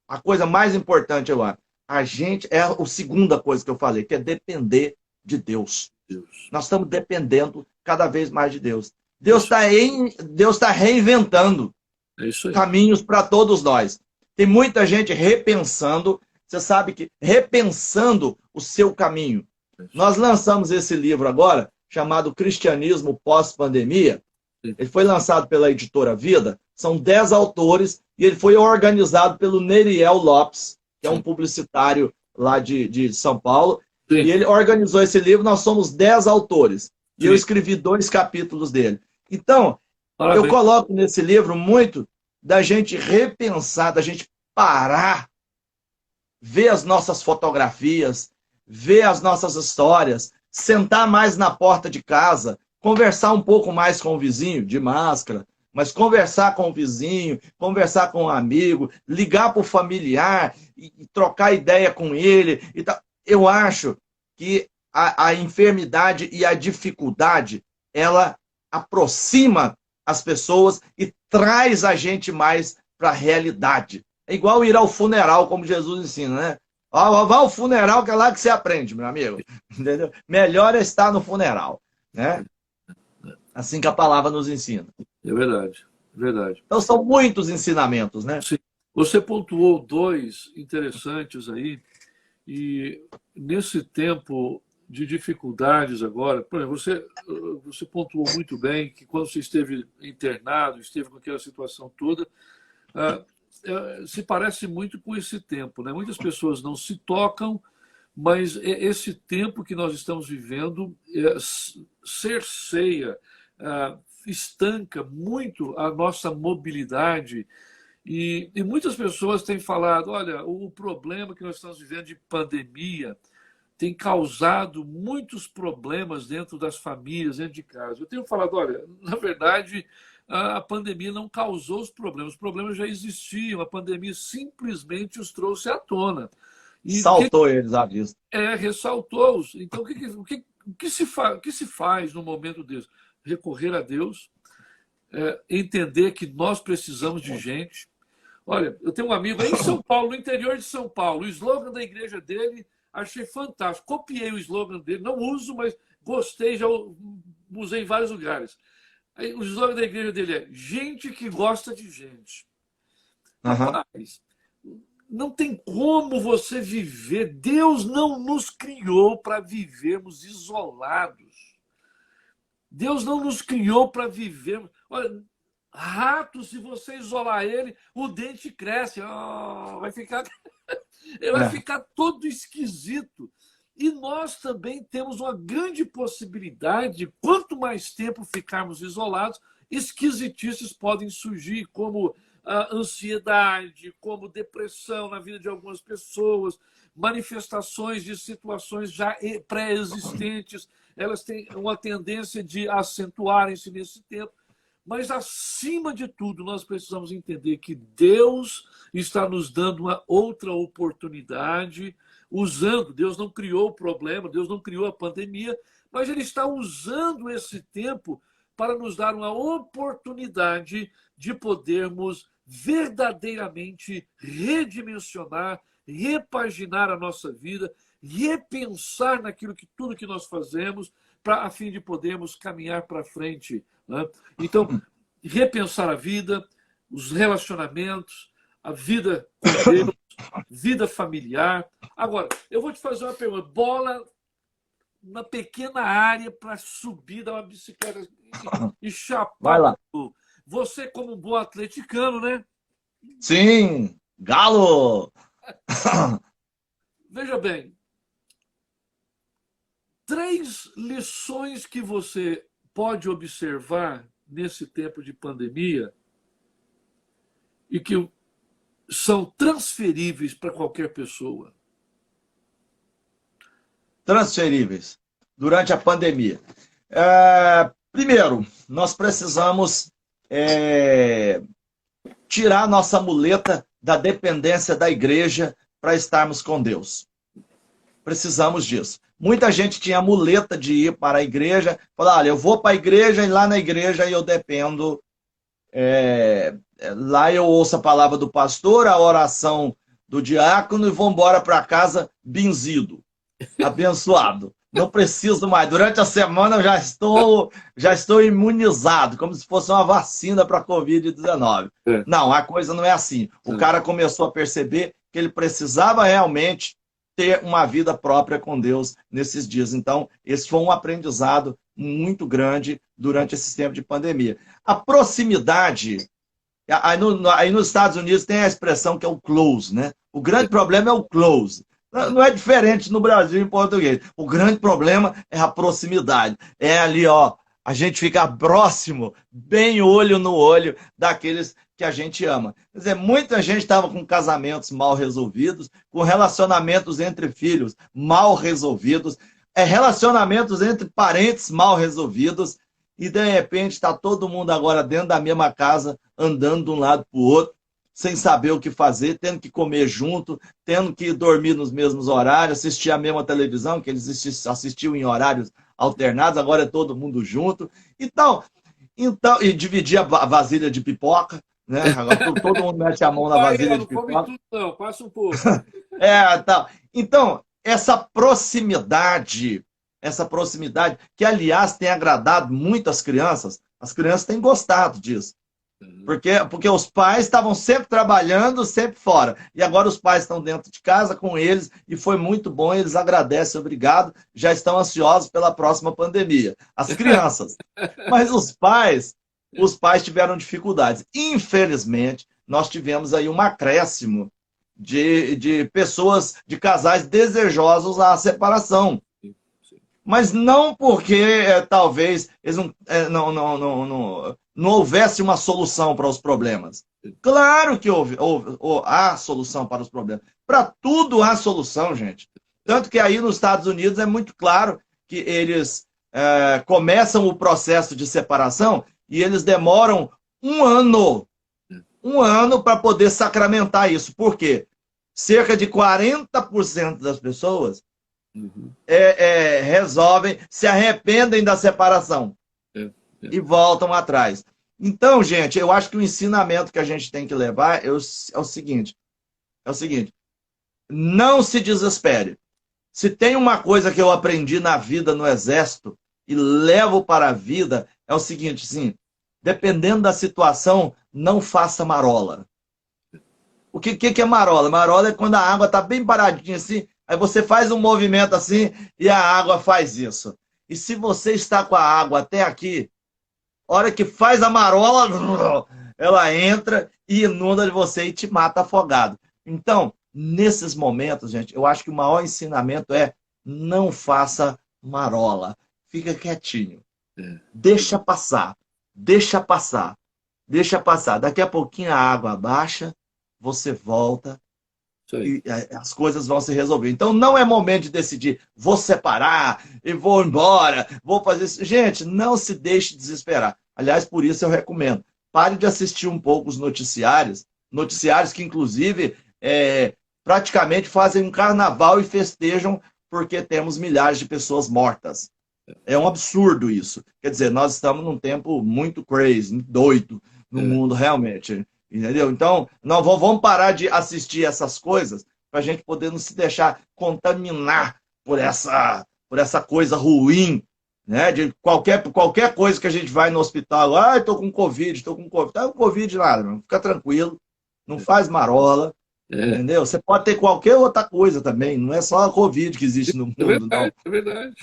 a coisa mais importante, eu acho, a gente, é a segunda coisa que eu falei, que é depender de Deus. Nós estamos dependendo cada vez mais de Deus. Deus está reinventando caminhos para todos nós. Tem muita gente repensando. Você sabe que repensando o seu caminho. Nós lançamos esse livro agora, chamado Cristianismo Pós-Pandemia. Ele foi lançado pela editora Vida. São 10 autores e ele foi organizado pelo Neriel Lopes, que é um publicitário lá de São Paulo. Sim. E ele organizou esse livro, nós somos 10 autores. E eu escrevi 2 capítulos dele. Então, eu coloco nesse livro muito da gente repensar, da gente parar, ver as nossas fotografias, ver as nossas histórias, sentar mais na porta de casa, conversar um pouco mais com o vizinho, de máscara, mas conversar com o vizinho, conversar com um amigo, ligar para o familiar e trocar ideia com ele e tal. Eu acho que a enfermidade e a dificuldade, ela aproxima as pessoas e traz a gente mais para a realidade. É igual ir ao funeral, como Jesus ensina, né? Vá ao funeral, que é lá que você aprende, meu amigo. Entendeu? Melhor é estar no funeral, né? Assim que a palavra nos ensina. É verdade, é verdade. Então são muitos ensinamentos, né? Sim. Você pontuou 2 interessantes aí, e nesse tempo de dificuldades agora, por exemplo, você pontuou muito bem que quando você esteve internado, esteve com aquela situação toda, se parece muito com esse tempo, né? Muitas pessoas não se tocam, mas esse tempo que nós estamos vivendo cerceia, estanca muito a nossa mobilidade. E muitas pessoas têm falado, olha, o problema que nós estamos vivendo de pandemia tem causado muitos problemas dentro das famílias, dentro de casa. Eu tenho falado, olha, na verdade, a pandemia não causou os problemas já existiam, a pandemia simplesmente os trouxe à tona. E Saltou eles à vista. ressaltou-os. Então, o que se faz no momento desse? Recorrer a Deus, entender que nós precisamos de gente. Olha, eu tenho um amigo aí em São Paulo, no interior de São Paulo, o slogan da igreja dele, achei fantástico. Copiei o slogan dele, não uso, mas gostei, já usei em vários lugares. Aí, o slogan da igreja dele é gente que gosta de gente. Rapaz, não tem como você viver. Deus não nos criou para vivermos isolados. Deus não nos criou para vivermos. Olha, rato, se você isolar ele, o dente cresce. Vai ficar. Ele vai ficar todo esquisito. E nós também temos uma grande possibilidade de, quanto mais tempo ficarmos isolados, esquisitices podem surgir, como a ansiedade, como depressão na vida de algumas pessoas, manifestações de situações já pré-existentes, elas têm uma tendência de acentuarem-se nesse tempo. Mas, acima de tudo, nós precisamos entender que Deus está nos dando uma outra oportunidade, Deus não criou o problema, Deus não criou a pandemia, mas Ele está usando esse tempo para nos dar uma oportunidade de podermos verdadeiramente redimensionar, repaginar a nossa vida, repensar naquilo que tudo que nós fazemos, a fim de podermos caminhar para frente. Né? Então, repensar a vida, os relacionamentos, a vida com Deus, vida familiar. Agora, eu vou te fazer uma pergunta. Bola na pequena área para subir, dar uma bicicleta e chapar. Vai lá. Você, como um bom atleticano, né? Sim, Galo! Veja bem, 3 lições que você pode observar nesse tempo de pandemia e que são transferíveis para qualquer pessoa. Transferíveis durante a pandemia. Primeiro, nós precisamos tirar nossa muleta da dependência da igreja para estarmos com Deus. Precisamos disso. Muita gente tinha a muleta de ir para a igreja, falar, olha, eu vou para a igreja e lá na igreja eu dependo, lá eu ouço a palavra do pastor, a oração do diácono e vou embora para casa benzido, abençoado. Não preciso mais. Durante a semana eu já estou imunizado, como se fosse uma vacina para a Covid-19. Não, a coisa não é assim. O cara começou a perceber que ele precisava realmente ter uma vida própria com Deus nesses dias. Então, esse foi um aprendizado muito grande durante esse tempo de pandemia. A proximidade, aí nos Estados Unidos tem a expressão que é o close, né? O grande problema é o close. Não é diferente no Brasil em português. O grande problema é a proximidade. É ali, ó, a gente ficar próximo, bem olho no olho daqueles que a gente ama. Quer dizer, muita gente estava com casamentos mal resolvidos, com relacionamentos entre filhos mal resolvidos, relacionamentos entre parentes mal resolvidos, e de repente está todo mundo agora dentro da mesma casa, andando de um lado para o outro, sem saber o que fazer, tendo que comer junto, tendo que dormir nos mesmos horários, assistir a mesma televisão, que eles assistiam em horários alternados, agora é todo mundo junto. Então e dividir a vasilha de pipoca, né? Agora todo mundo mete a mão na vasilha de pipoca. Não come tudo, não, passa um pouco. Então, essa proximidade, que, aliás, tem agradado muito as crianças têm gostado disso. Porque os pais estavam sempre trabalhando, sempre fora. E agora os pais estão dentro de casa com eles e foi muito bom, eles agradecem, obrigado, já estão ansiosos pela próxima pandemia. As crianças. Mas os pais tiveram dificuldades. Infelizmente, nós tivemos aí um acréscimo de pessoas, de casais desejosos à separação. Mas não porque talvez eles não houvesse uma solução para os problemas. Claro que há solução para os problemas. Para tudo há solução, gente. Tanto que aí nos Estados Unidos é muito claro que eles começam o processo de separação e eles demoram um ano para poder sacramentar isso. Por quê? Cerca de 40% das pessoas resolvem, se arrependem da separação e voltam atrás. Então, gente, eu acho que o ensinamento que a gente tem que levar é o seguinte, não se desespere. Se tem uma coisa que eu aprendi na vida no exército e levo para a vida, é o seguinte, sim, dependendo da situação, não faça marola. O que é marola? Marola é quando a água está bem paradinha assim, aí você faz um movimento assim e a água faz isso. E se você está com a água até aqui, a hora que faz a marola, ela entra e inunda de você e te mata afogado. Então, nesses momentos, gente, eu acho que o maior ensinamento é não faça marola. Fica quietinho. Deixa passar. Deixa passar. Deixa passar. Daqui a pouquinho a água abaixa, você volta e as coisas vão se resolver. Então não é momento de decidir, vou separar e vou embora, vou fazer isso. Gente, não se deixe desesperar. Aliás, por isso eu recomendo. Pare de assistir um pouco os noticiários que inclusive praticamente fazem um carnaval e festejam porque temos milhares de pessoas mortas. É um absurdo isso. Quer dizer, nós estamos num tempo muito crazy, muito doido no mundo, realmente. Entendeu? Então, não vamos parar de assistir essas coisas para a gente poder não se deixar contaminar por essa coisa ruim, né? De qualquer coisa que a gente vai no hospital, estou com Covid, Tá com Covid nada, mano. Fica tranquilo, não faz marola, entendeu? Você pode ter qualquer outra coisa também, não é só a Covid que existe no mundo, não. É verdade.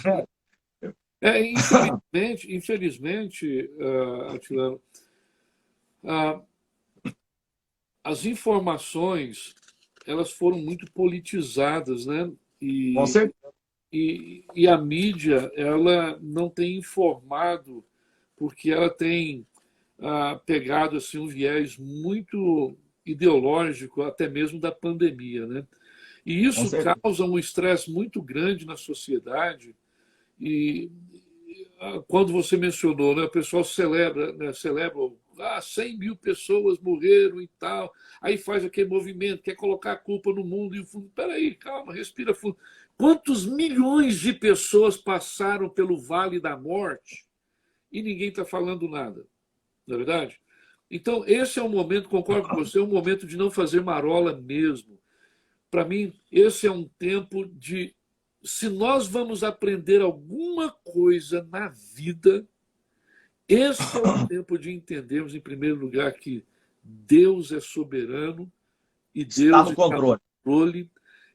Infelizmente, Atilano, as informações elas foram muito politizadas, né? Com certeza. E a mídia ela não tem informado porque ela tem pegado assim um viés muito ideológico até mesmo da pandemia, né? E isso causa um estresse muito grande na sociedade. E quando você mencionou, né, o pessoal celebra 100 mil pessoas morreram e tal, aí faz aquele movimento, quer colocar a culpa no mundo e o fundo. Peraí, calma, respira fundo. Quantos milhões de pessoas passaram pelo Vale da Morte e ninguém está falando nada, não é verdade? Então, esse é um momento, concordo com você, é um momento de não fazer marola mesmo. Para mim, esse é um tempo de... Se nós vamos aprender alguma coisa na vida, esse é o tempo de entendermos, em primeiro lugar, que Deus é soberano e Deus está no controle.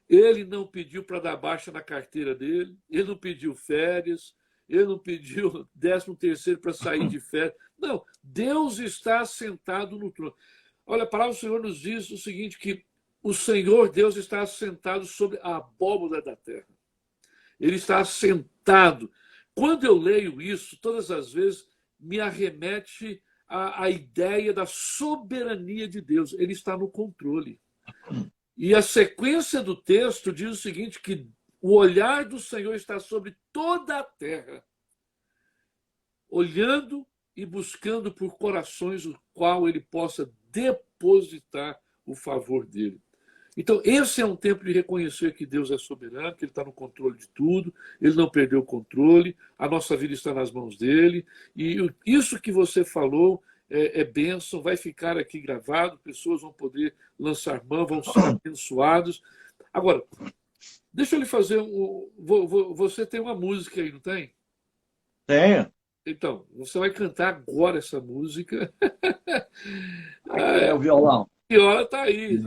Ele não pediu para dar baixa na carteira dele, ele não pediu férias, ele não pediu 13º para sair de férias. Não, Deus está sentado no trono. Olha, a palavra do Senhor nos diz o seguinte, que o Senhor Deus está assentado sobre a abóbora da terra. Ele está assentado. Quando eu leio isso, todas as vezes me arremete à ideia da soberania de Deus. Ele está no controle. E a sequência do texto diz o seguinte, que o olhar do Senhor está sobre toda a terra, olhando e buscando por corações o qual ele possa depositar o favor dele. Então, esse é um tempo de reconhecer que Deus é soberano, que Ele está no controle de tudo, Ele não perdeu o controle, a nossa vida está nas mãos dEle, e isso que você falou é bênção, vai ficar aqui gravado, pessoas vão poder lançar mão, vão ser abençoados. Agora, deixa eu lhe fazer Você tem uma música aí, não tem? Tenho. Então, você vai cantar agora essa música. É o violão. E hora tá aí.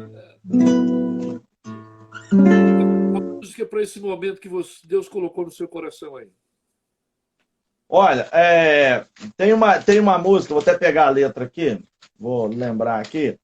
A música para esse momento que Deus colocou no seu coração aí. Olha, tem uma música, vou até pegar a letra aqui, vou lembrar aqui,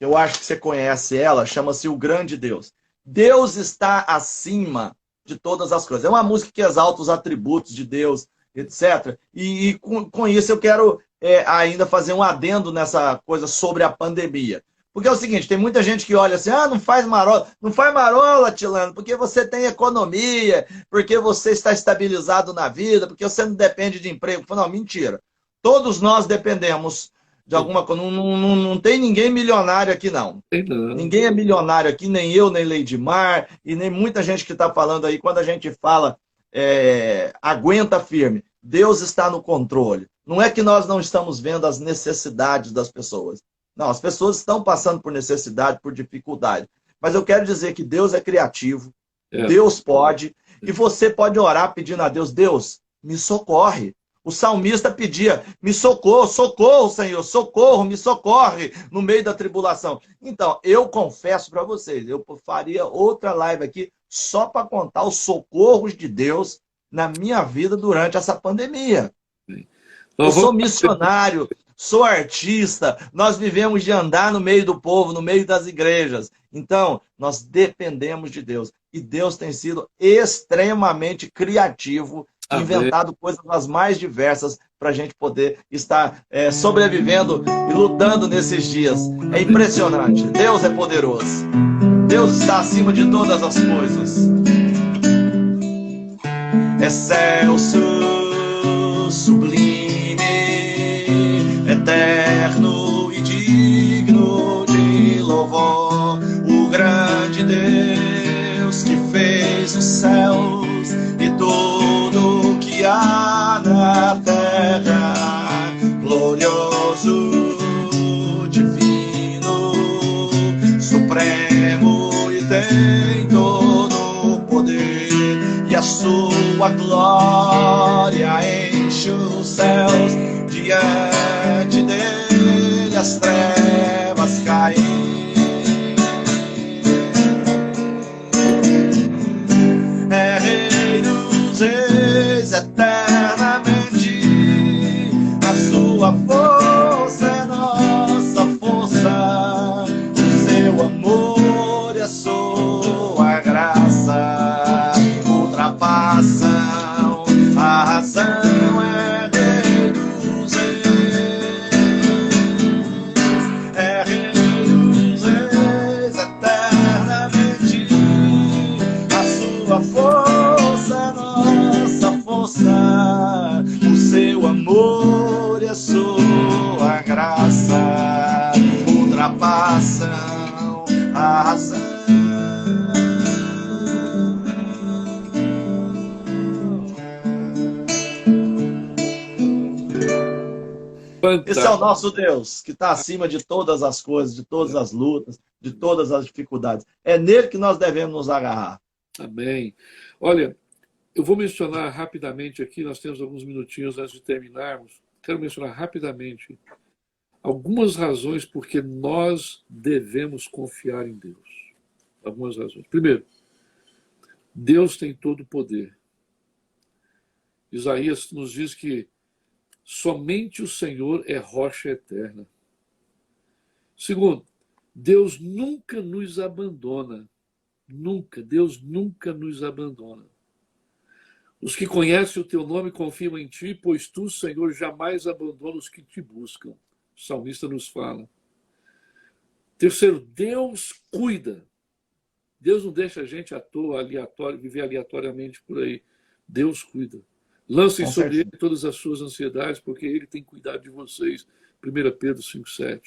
eu acho que você conhece ela, chama-se O Grande Deus. Deus está acima de todas as coisas. É uma música que exalta os atributos de Deus, etc. E com isso eu quero ainda fazer um adendo nessa coisa sobre a pandemia. Porque é o seguinte, tem muita gente que olha assim, não faz marola. Não faz marola, Tilano, porque você tem economia, porque você está estabilizado na vida, porque você não depende de emprego. Não, mentira. Todos nós dependemos de alguma coisa. Não tem ninguém milionário aqui, não. Ninguém é milionário aqui, nem eu, nem Leidmar, e nem muita gente que está falando aí. Quando a gente fala, aguenta firme. Deus está no controle. Não é que nós não estamos vendo as necessidades das pessoas. Não, as pessoas estão passando por necessidade, por dificuldade. Mas eu quero dizer que Deus é criativo, Deus pode, e você pode orar pedindo a Deus, Deus, me socorre. O salmista pedia, me socorro, socorro, Senhor, socorro, me socorre no meio da tribulação. Então, eu confesso para vocês, eu faria outra live aqui só para contar os socorros de Deus na minha vida durante essa pandemia. Eu sou missionário, sou artista, nós vivemos de andar no meio do povo, no meio das igrejas. Então, nós dependemos de Deus. E Deus tem sido extremamente criativo, inventado coisas as mais diversas para a gente poder estar sobrevivendo e lutando nesses dias. É impressionante. Deus é poderoso. Deus está acima de todas as coisas. Excelso, sublime, eterno e digno de louvor, o grande Deus que fez os céus e tudo que há na terra, glorioso, divino, supremo e tem todo o poder, e a sua glória enche os céus. Diante dele as trevas caem. É Rei dos Reis eternamente. A sua força é nossa força. O seu amor e a sua graça ultrapassam a razão. O seu amor e a sua graça ultrapassam a razão. Esse é o nosso Deus, que está acima de todas as coisas, de todas as lutas, de todas as dificuldades. É nele que nós devemos nos agarrar. Amém. Olha, eu vou mencionar rapidamente aqui, nós temos alguns minutinhos antes de terminarmos. Quero mencionar rapidamente algumas razões porque nós devemos confiar em Deus. Algumas razões. Primeiro, Deus tem todo o poder. Isaías nos diz que somente o Senhor é rocha eterna. Segundo, Deus nunca nos abandona. Nunca. Deus nunca nos abandona. Os que conhecem o teu nome confiam em ti, pois tu, Senhor, jamais abandona os que te buscam. O salmista nos fala. Terceiro, Deus cuida. Deus não deixa a gente à toa, aleatório, viver aleatoriamente por aí. Deus cuida. Lancem sobre ele todas as suas ansiedades, porque ele tem cuidado de vocês. 1 Pedro 5,7.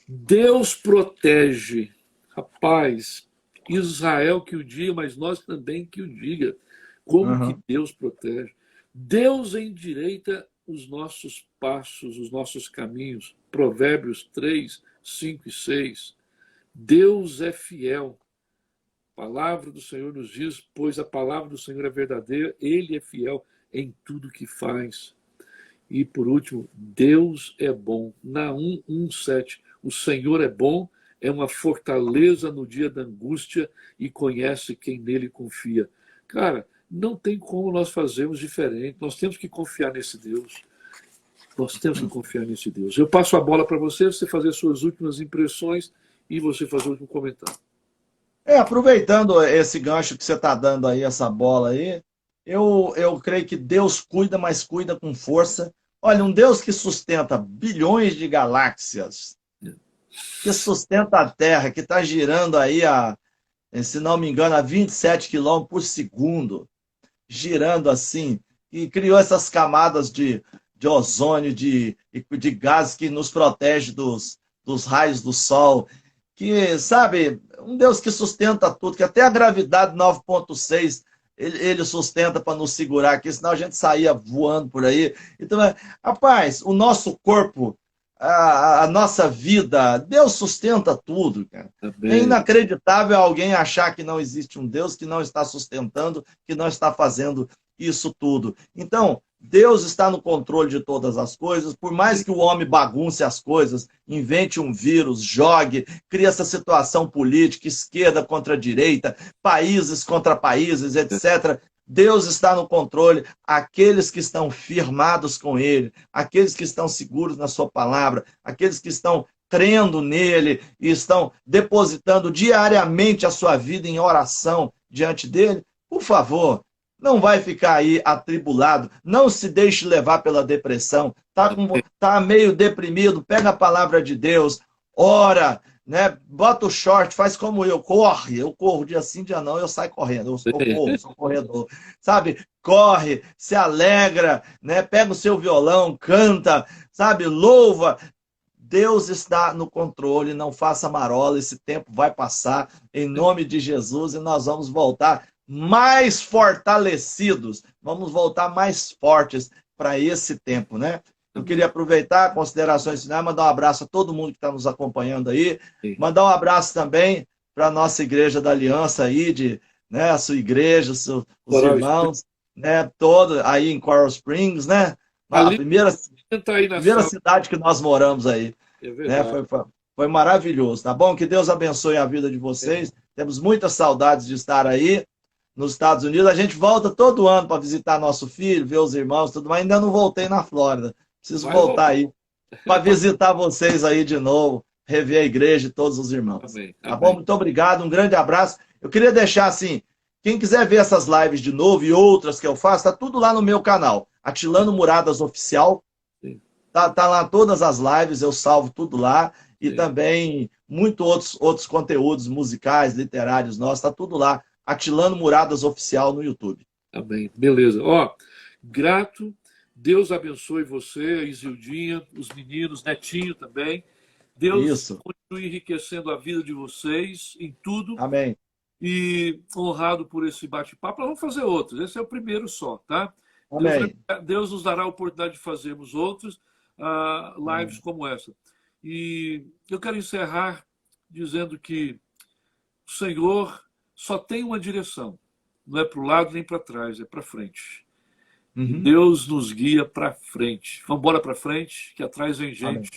Deus protege. Rapaz, Israel que o diga, mas nós também que o diga. Como que Deus protege? Deus endireita os nossos passos, os nossos caminhos. Provérbios 3, 5 e 6. Deus é fiel. A palavra do Senhor nos diz, pois a palavra do Senhor é verdadeira, ele é fiel em tudo que faz. E por último, Deus é bom. Naum 1,7. O Senhor é bom, é uma fortaleza no dia da angústia e conhece quem nele confia. Cara, não tem como nós fazermos diferente. Nós temos que confiar nesse Deus. Nós temos que confiar nesse Deus. Eu passo a bola para você, você fazer suas últimas impressões e você fazer o último comentário. Aproveitando esse gancho que você está dando aí, essa bola aí, eu creio que Deus cuida, mas cuida com força. Olha, um Deus que sustenta bilhões de galáxias, que sustenta a Terra, que está girando aí, se não me engano, a 27 quilômetros por segundo, girando assim, e criou essas camadas de ozônio, de gases que nos protege dos raios do sol, que, sabe, um Deus que sustenta tudo, que até a gravidade 9,6 ele sustenta para nos segurar aqui, senão a gente saía voando por aí. Então, rapaz, o nosso corpo, a nossa vida, Deus sustenta tudo, cara. É inacreditável alguém achar que não existe um Deus que não está sustentando, que não está fazendo isso tudo. Então, Deus está no controle de todas as coisas, por mais que o homem bagunce as coisas, invente um vírus, jogue, crie essa situação política, esquerda contra direita, países contra países, etc. Deus está no controle. Aqueles que estão firmados com Ele, aqueles que estão seguros na sua palavra, aqueles que estão crendo nele e estão depositando diariamente a sua vida em oração diante dele, por favor, não vai ficar aí atribulado, não se deixe levar pela depressão, tá meio deprimido, pega a palavra de Deus, ora, né? Bota o short, faz como eu corro dia sim, dia não, eu saio correndo, eu corro, sou corredor, sabe? Corre, se alegra, né? Pega o seu violão, canta, sabe? Louva. Deus está no controle, não faça marola, esse tempo vai passar em nome de Jesus e nós vamos voltar mais fortalecidos, vamos voltar mais fortes para esse tempo, né? Eu queria aproveitar, considerações finais, mandar um abraço a todo mundo que está nos acompanhando aí, mandar um abraço também para a nossa Igreja da Aliança aí, né, a sua igreja, os irmãos, né, todos aí em Coral Springs, né? A primeira cidade que nós moramos aí. Né? Foi maravilhoso, tá bom? Que Deus abençoe a vida de vocês. Temos muitas saudades de estar aí nos Estados Unidos. A gente volta todo ano para visitar nosso filho, ver os irmãos, tudo mais. Ainda não voltei na Flórida. Preciso voltar aí para visitar vocês aí de novo, rever a igreja e todos os irmãos. Tá bom? Muito obrigado, um grande abraço. Eu queria deixar assim, quem quiser ver essas lives de novo e outras que eu faço, tá tudo lá no meu canal, Atilano Muradas Oficial. Tá lá todas as lives, eu salvo tudo lá. E também muitos outros conteúdos musicais, literários nossos, tá tudo lá. Atilano Muradas Oficial no YouTube. Tá bem, beleza. Ó, grato, Deus abençoe você, a Isildinha, os meninos, Netinho também. Deus continue enriquecendo a vida de vocês em tudo. Amém. E honrado por esse bate-papo, nós vamos fazer outros. Esse é o primeiro só, tá? Amém. Deus nos dará a oportunidade de fazermos outros lives como essa. E eu quero encerrar dizendo que o Senhor só tem uma direção. Não é para o lado nem para trás, é para frente. E Deus nos guia para frente. Vamos embora para frente, que atrás vem gente. Amém.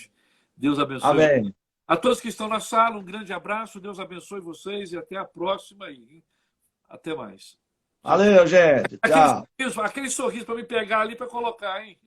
Deus abençoe. Amém. A todos que estão na sala, um grande abraço. Deus abençoe vocês e até a próxima. Até mais. Valeu, gente. Tchau. Aquele sorriso para me pegar ali para colocar, hein?